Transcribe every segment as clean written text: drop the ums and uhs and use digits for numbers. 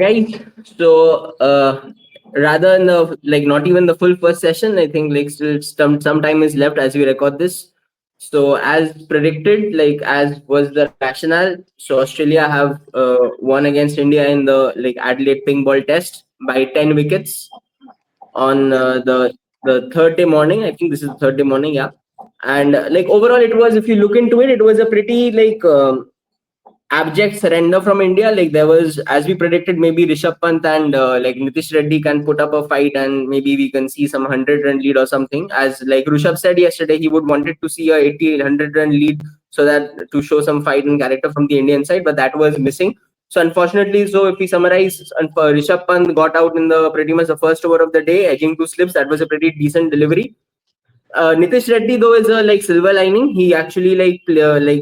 guys. So rather than the not even the full first session, I think still some time is left as we record this. So as predicted, as was the rationale, so Australia have won against India in the Adelaide ping ball test by 10 wickets on the third day morning. I think this is the third day morning, yeah. And overall, it was, if you look into it, it was a pretty abject surrender from India. Like there was, as we predicted, maybe Rishabh Pant and Nitish Reddy can put up a fight, and maybe we can see some 100-run lead or something. As Rishabh said yesterday, he would wanted to see a 80-100-run lead so that to show some fight and character from the Indian side, but that was missing. So unfortunately, so if we summarize, Rishabh Pant got out in the pretty much the first over of the day, edging 2 slips. That was a pretty decent delivery. Nitish Reddy though is a silver lining. He actually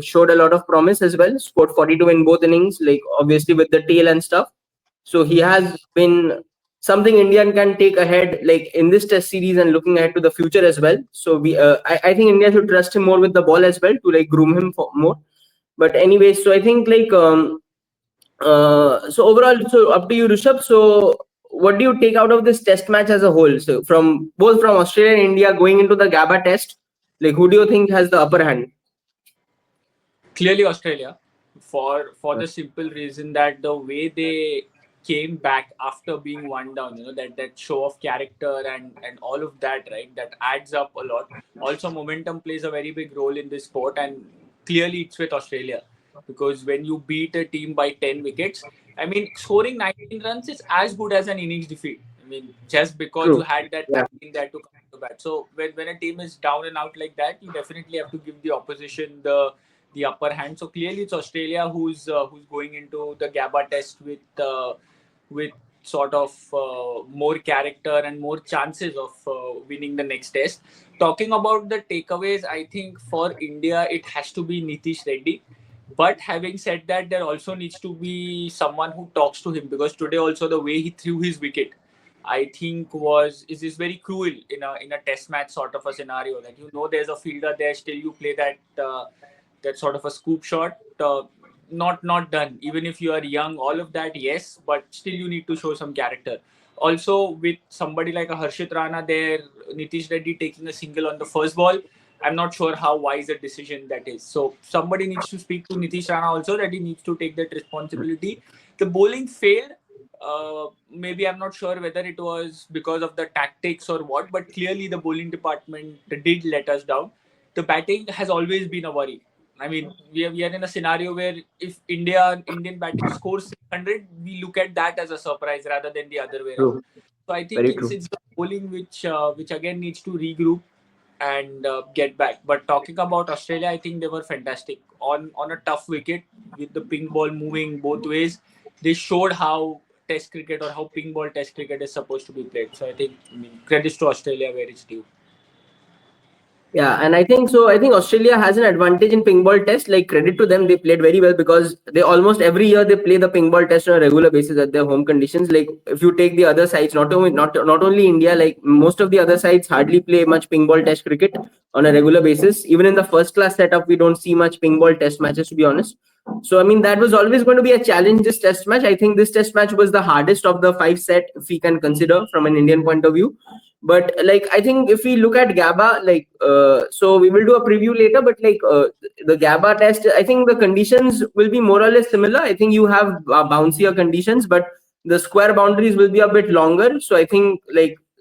showed a lot of promise as well. Scored 42 in both innings, obviously with the tail and stuff. So he has been something Indian can take ahead in this test series and looking ahead to the future as well. So I think India should trust him more with the ball as well to groom him for more. But anyway, so I think so overall, so up to you, Rishabh. So what do you take out of this test match as a whole? So from both from Australia and India going into the Gabba test, who do you think has the upper hand? Clearly Australia, for the simple reason that the way they came back after being one down, that show of character and all of that, right? That adds up a lot. Also, momentum plays a very big role in this sport, and clearly it's with Australia, because when you beat a team by 10 wickets, I mean, scoring 19 runs is as good as an innings defeat. I mean, just because True. you had that Yeah. in there to come to bat. So when a team is down and out like that, you definitely have to give the opposition the upper hand. So clearly it's Australia who's going into the Gabba test with sort of more character and more chances of winning the next test. Talking about the takeaways, I think for India it has to be Nitish Reddy. But having said that, there also needs to be someone who talks to him, because today also the way he threw his wicket, I think is very cruel in a test match sort of a scenario, that there's a fielder there, still you play that sort of a scoop shot. Not done. Even if you are young, all of that, yes, but still you need to show some character. Also, with somebody like a Harshit Rana there, Nitish Reddy taking a single on the first ball, I'm not sure how wise a decision that is. So somebody needs to speak to Nitish Rana also, that he needs to take that responsibility. The bowling failed. Maybe I'm not sure whether it was because of the tactics or what, but clearly the bowling department did let us down. The batting has always been a worry. I mean, we are in a scenario where if Indian batting scores 600, we look at that as a surprise rather than the other way around. True. So I think it's the bowling which again needs to regroup and get back. But talking about Australia, I think they were fantastic on a tough wicket with the ping ball moving both ways. They showed how Test cricket or how ping ball Test cricket is supposed to be played. So I think credits to Australia where it's due. Yeah, and I think so. I think Australia has an advantage in ping ball test. Credit to them, they played very well, because they almost every year they play the ping ball test on a regular basis at their home conditions. If you take the other sides, not only India, most of the other sides hardly play much ping ball test cricket on a regular basis. Even in the first class setup, we don't see much ping ball test matches, to be honest. So I mean, that was always going to be a challenge, this test match. I think this test match was the hardest of the 5 set, if we can consider from an Indian point of view. But I think if we look at Gabba, so we will do a preview later, but the Gabba test, I think the conditions will be more or less similar. I think you have bouncier conditions, but the square boundaries will be a bit longer. So I think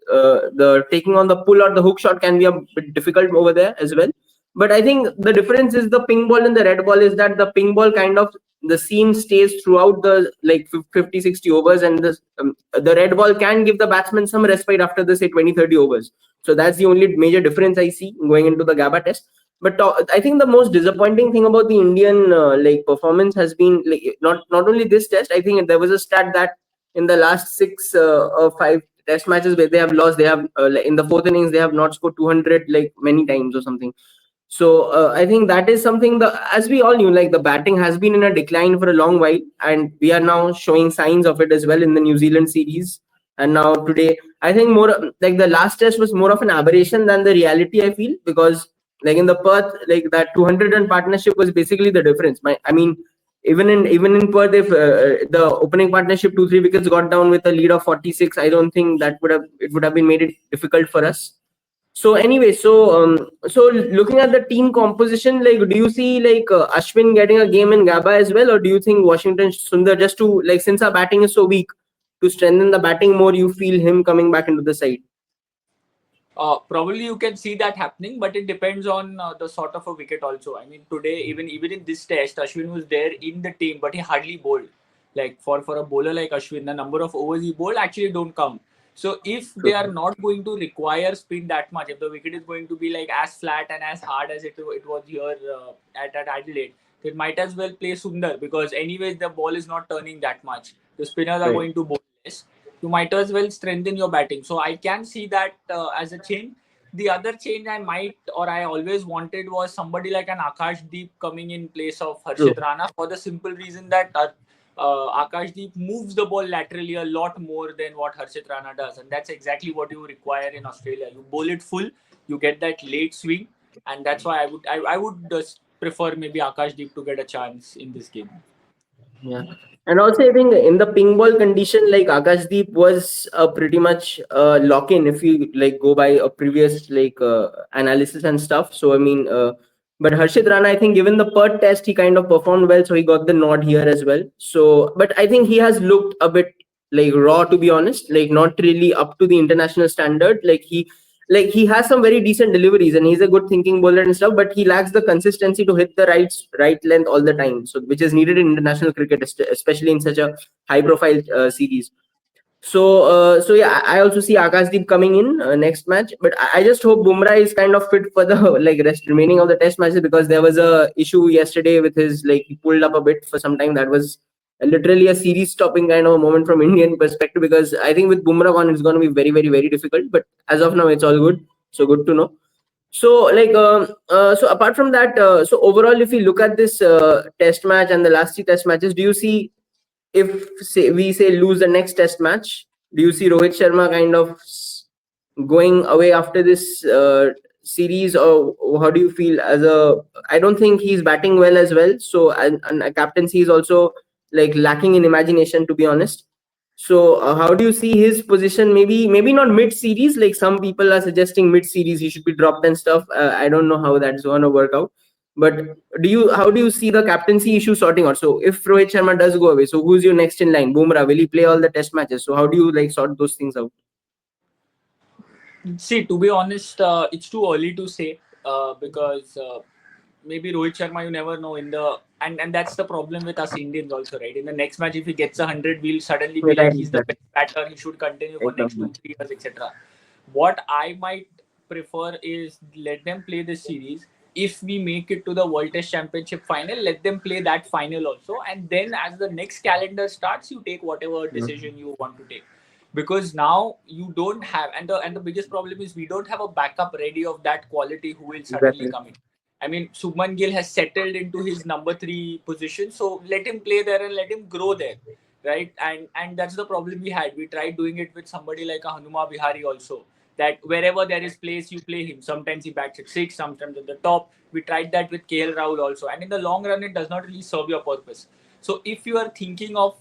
the taking on the pull or the hook shot can be a bit difficult over there as well. But I think the difference is the ping ball and the red ball is that the ping ball kind of, the seam stays throughout the 50-60 overs, and the red ball can give the batsman some respite after the, say, 20-30 overs. So that's the only major difference I see going into the Gabba test. But I think the most disappointing thing about the Indian performance has been not only this test. I think there was a stat that in the last 6 or 5 test matches where they have lost, they have in the fourth innings they have not scored 200 many times or something. So I think that is something, as we all knew, the batting has been in a decline for a long while, and we are now showing signs of it as well in the New Zealand series. And now today, I think more the last test was more of an aberration than the reality, I feel, because in the Perth, that 200-run partnership was basically the difference. I mean, even in Perth, if the opening partnership 2-3 wickets got down with a lead of 46, I don't think that would have been made it difficult for us. So anyway, so looking at the team composition, like, do you see like Ashwin getting a game in Gabba as well, or do you think Washington Sundar, just to, like, since our batting is so weak, to strengthen the batting more, you feel him coming back into the side? Probably you can see that happening, but it depends on the sort of a wicket also. I mean, today, even in this test, Ashwin was there in the team, but he hardly bowled. Like for a bowler like Ashwin, the number of overs he bowled actually don't count. So if they are not going to require spin that much, if the wicket is going to be like as flat and as hard as it was here at Adelaide, they might as well play Sundar, because anyways the ball is not turning that much. The spinners are Right. going to bowl less. You might as well strengthen your batting. So I can see that as a change. The other change I always wanted was somebody like an Akash Deep coming in place of True. Harshit Rana, for the simple reason that Akash Deep moves the ball laterally a lot more than what Harshit Rana does. And that's exactly what you require in Australia. You bowl it full, you get that late swing. And that's why I would prefer maybe Akash Deep to get a chance in this game. Yeah. And also, I think in the ping ball condition, like, Akashdeep was pretty much lock in if you like go by a previous like analysis and stuff. So I mean, but Harshit Rana, I think given the Perth test, he kind of performed well, so he got the nod here as well. So, but I think he has looked a bit like raw, to be honest, like not really up to the international standard. Like he has some very decent deliveries and he's a good thinking bowler and stuff, but he lacks the consistency to hit the right length all the time, so which is needed in international cricket, especially in such a high profile series. So yeah, I also see Akashdeep coming in next match, but I just hope Bumrah is kind of fit for the like rest remaining of the test matches, because there was a issue yesterday with his, like, he pulled up a bit for some time. That was literally a series stopping kind of a moment from Indian perspective, because I think with Bumrah on, it's going to be very, very, very difficult. But as of now, it's all good. So good to know. So like so apart from that, so overall, if you look at this test match and the last three test matches, do you see, if say we say lose the next test match, do you see Rohit Sharma kind of going away after this series, or how do you feel as a? I don't think he's batting well as well. So and a captaincy is also like lacking in imagination, to be honest. So how do you see his position? Maybe not mid series. Like some people are suggesting mid series he should be dropped and stuff. I don't know how that's going to work out. But how do you see the captaincy issue sorting out? So if Rohit Sharma does go away, so who's your next in line? Bumrah, will he play all the test matches? So how do you like sort those things out? See, to be honest, it's too early to say because maybe Rohit Sharma, you never know in the and that's the problem with us Indians also, right? In the next match, if he gets 100, we'll suddenly be like Right, he's the best batter. He should continue for next exactly. 2-3 years, etc. What I might prefer is let them play this series. If we make it to the World Test Championship final, let them play that final also, and then as the next calendar starts, you take whatever decision you want to take, because now you don't have, and the biggest problem is we don't have a backup ready of that quality who will suddenly Exactly. come in. I mean, Subman Gill has settled into his number 3 position, so let him play there and let him grow there, right? And that's the problem we had. We tried doing it with somebody like a Hanuma Bihari also, that wherever there is place, you play him. Sometimes he bats at 6, sometimes at the top. We tried that with KL Rahul also, and in the long run, it does not really serve your purpose. So if you are thinking of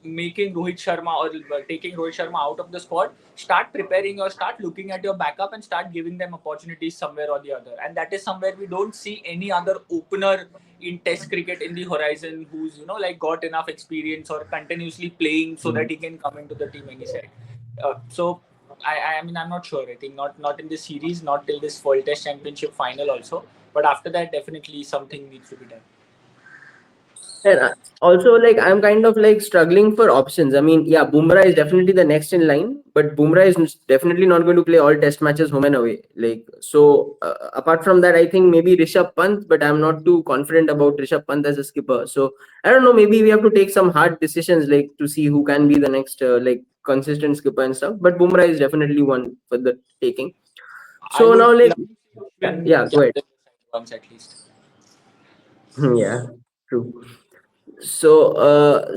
making Rohit Sharma or taking Rohit Sharma out of the squad, start preparing or start looking at your backup and start giving them opportunities somewhere or the other. And that is somewhere we don't see any other opener in Test cricket in the horizon who's like got enough experience or continuously playing so that he can come into the team any side. So I mean I'm not sure. I think not in this series, not till this World Test Championship final also. But after that, definitely something needs to be done. And also, like, I'm kind of like struggling for options. I mean, yeah, Bumrah is definitely the next in line, but Bumrah is definitely not going to play all test matches home and away. Like, so apart from that, I think maybe Rishabh Pant, but I'm not too confident about Rishabh Pant as a skipper. So I don't know. Maybe we have to take some hard decisions, like to see who can be the next like consistent skipper and stuff. But Bumrah is definitely one for the taking. I So now, would like, love to see yeah, Ashwin go ahead. captain once at least. Yeah, true. So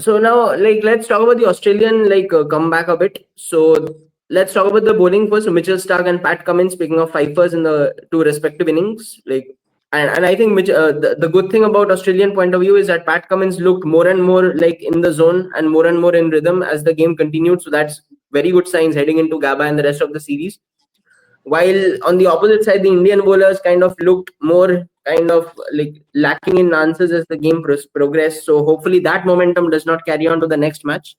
now, like, let's talk about the Australian like comeback a bit. So let's talk about the bowling first. So Mitchell Starc and Pat Cummins, speaking of fifers in the two respective innings, like, And I think the good thing about Australian point of view is that Pat Cummins looked more and more like in the zone and more in rhythm as the game continued. So that's very good signs heading into Gabba and the rest of the series. While on the opposite side, the Indian bowlers kind of looked more kind of like lacking in answers as the game progressed. So hopefully that momentum does not carry on to the next match.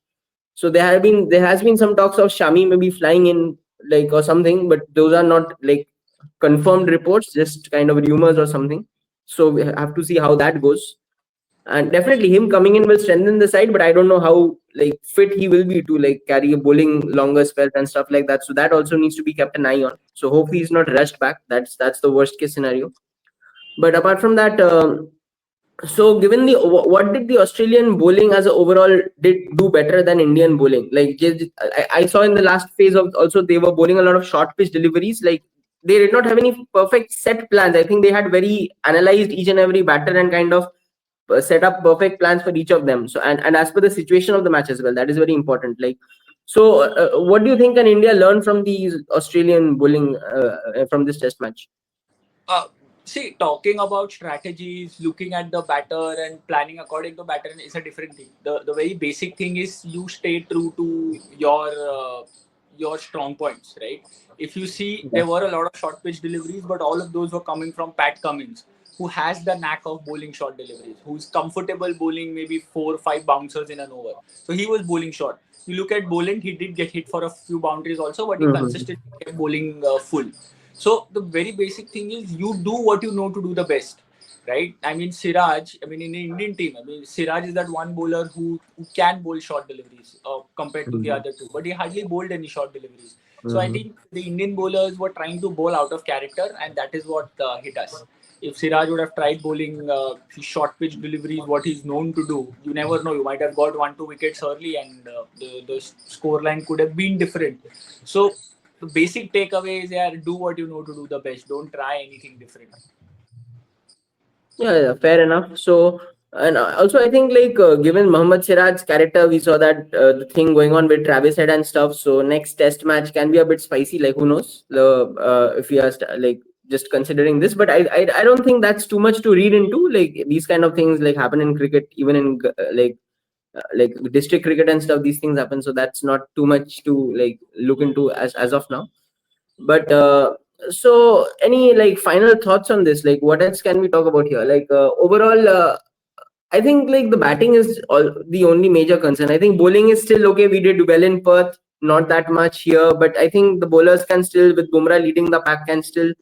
So there has been some talks of Shami maybe flying in like or something, but those are not like confirmed reports, just kind of rumors or something. So we have to see how that goes. And definitely him coming in will strengthen the side, but I don't know how like fit he will be to like carry a bowling longer spells and stuff like that. So that also needs to be kept an eye on. So hopefully he's not rushed back. That's the worst case scenario. But apart from that, so given the what did the Australian bowling as a overall did do better than Indian bowling? Like I saw in the last phase of also they were bowling a lot of short pitch deliveries. Like they did not have any perfect set plans. I think they had very analyzed each and every batter and kind of set up perfect plans for each of them. So and as per the situation of the match as well, that is very important. Like so, what do you think can India learn from these Australian bowling from this test match? Uh, See, talking about strategies, looking at the batter and planning according to batter is a different thing. The very basic thing is you stay true to your strong points, right? If you see, Yeah. there were a lot of short pitch deliveries, but all of those were coming from Pat Cummins, who has the knack of bowling short deliveries, who's comfortable bowling maybe 4 or 5 bouncers in an over. So he was bowling short. You look at Boland, he did get hit for a few boundaries also, but he Mhm. consistently kept bowling full. So the very basic thing is you do what you know to do the best, right? I mean Siraj. I mean in the Indian team, I mean Siraj is that one bowler who can bowl short deliveries compared to the Mhm. other two, but he hardly bowled any short deliveries. So I Mhm. think the Indian bowlers were trying to bowl out of character, and that is what hit us. If Siraj would have tried bowling short pitch deliveries, what he's known to do, you never know. You might have got 1 2 wickets early, and the score line could have been different. So the basic takeaway is, yeah, do what you know to do the best. Don't try anything different. Yeah, yeah, fair enough. So, and also I think like given Mohammad Siraj's character, we saw that the thing going on with Travis Head and stuff. So next test match can be a bit spicy. Like who knows? The if we are like just considering this, but I don't think that's too much to read into. Like these kind of things like happen in cricket, even in like district cricket and stuff. These things happen, so that's not too much to like look into as of now. But so any like final thoughts on this? Like what else can we talk about here? Like overall, I think like the batting is the only major concern. I think bowling is still okay. We did well in Perth, not that much here, but I think the bowlers can still, with Bumrah leading the pack, can still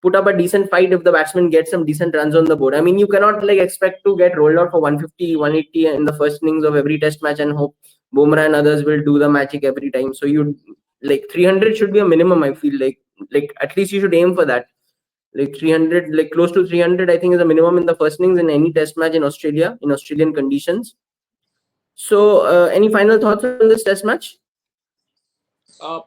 put up a decent fight if the batsman gets some decent runs on the board. I mean, you cannot like expect to get rolled out for 150, 180 in the first innings of every test match and hope Bumrah and others will do the magic every time. So you like 300 should be a minimum. I feel like at least you should aim for that. Like 300, like close to 300, I think is a minimum in the first innings in any test match in Australia in Australian conditions. So, any final thoughts on this test match? Uh,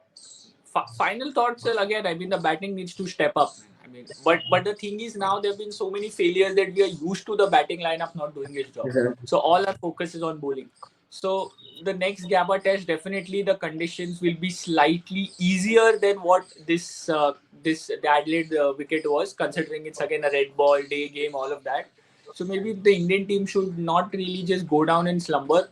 Final thoughts, well, again, I mean, the batting needs to step up. I mean, but the thing is now there have been so many failures that we are used to the batting lineup not doing its job. Exactly. So all our focus is on bowling. So the next Gabba test, definitely the conditions will be slightly easier than what this the Adelaide wicket was, considering it's again a red ball day game, all of that. So maybe the Indian team should not really just go down in slumber.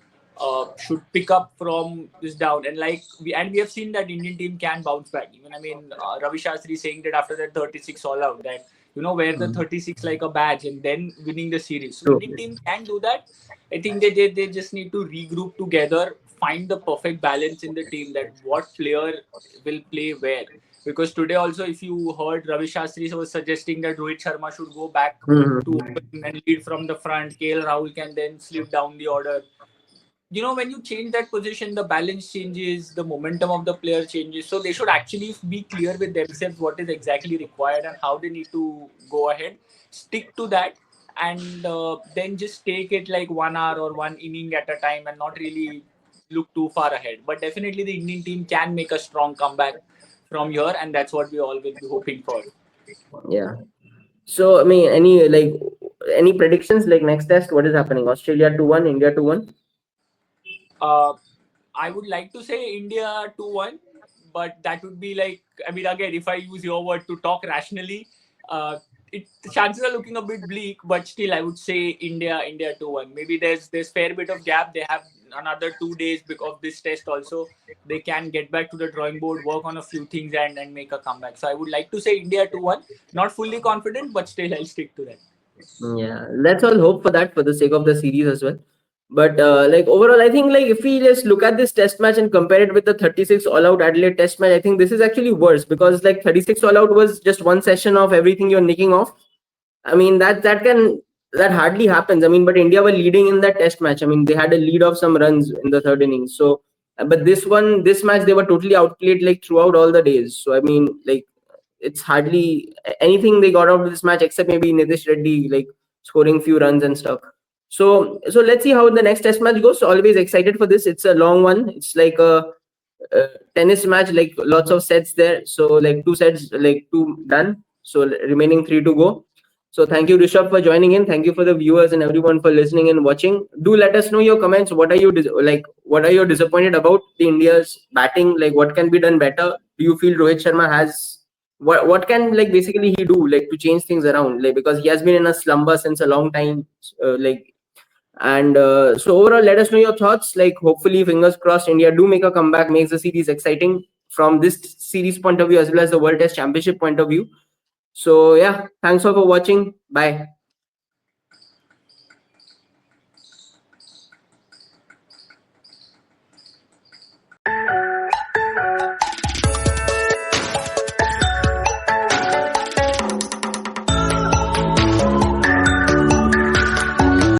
Should pick up from this down, and we have seen that Indian team can bounce back. Even I mean Ravi Shastri saying that after that 36 all out, that wear the Mhm. 36 like a badge and then winning the series. So True. Indian team can do that. I think they just need to regroup together, find the perfect balance in the team, that what player will play where. Because today also, if you heard, Ravi Shastri was suggesting that Rohit Sharma should go back to Mhm. open and lead from the front. KL Rahul can then slip down the order. When you change that position, the balance changes, the momentum of the player changes. So they should actually be clear with themselves what is exactly required and how they need to go ahead. Stick to that, and then just take it like 1 hour or one inning at a time, and not really look too far ahead. But definitely, the Indian team can make a strong comeback from here, and that's what we all will be hoping for. Yeah. So, I mean, any predictions like next test? What is happening? Australia 2-1, India 2-1. Uh, I would like to say India 2-1, but that would be like, I mean, again, if I use your word to talk rationally, uh, the chances are looking a bit bleak, but still, I would say India 2-1. Maybe there's fair bit of gap. They have another 2 days because of this test also. They can get back to the drawing board, work on a few things, and make a comeback. So I would like to say India 2-1. Not fully confident, but still I'll stick to that. Yeah, let's all hope for that for the sake of the series as well. But like overall, I think like if we just look at this test match and compare it with the 36 all-out Adelaide test match, I think this is actually worse because like 36 all-out was just one session of everything you're nicking off. I mean that hardly happens. I mean, but India were leading in that test match. I mean, they had a lead of some runs in the third innings. So, but this match, they were totally outplayed like throughout all the days. So, I mean, like it's hardly anything they got out of this match except maybe Nitish Reddy like scoring few runs and stuff. So let's see how the next test match goes. So always excited for this. It's a long one. It's like a tennis match, like lots of sets there. So like two sets, like two done. So remaining three to go. So thank you, Rishabh, for joining in. Thank you for the viewers and everyone for listening and watching. Do let us know your comments. What are you like? What are you disappointed about the India's batting? Like, what can be done better? Do you feel Rohit Sharma has what can like basically he do like to change things around? Like because he has been in a slumber since a long time. Like and so overall, let us know your thoughts. Like hopefully, fingers crossed, India do make a comeback, makes the series exciting from this series point of view as well as the World Test Championship point of view. So yeah, thanks all for watching. Bye.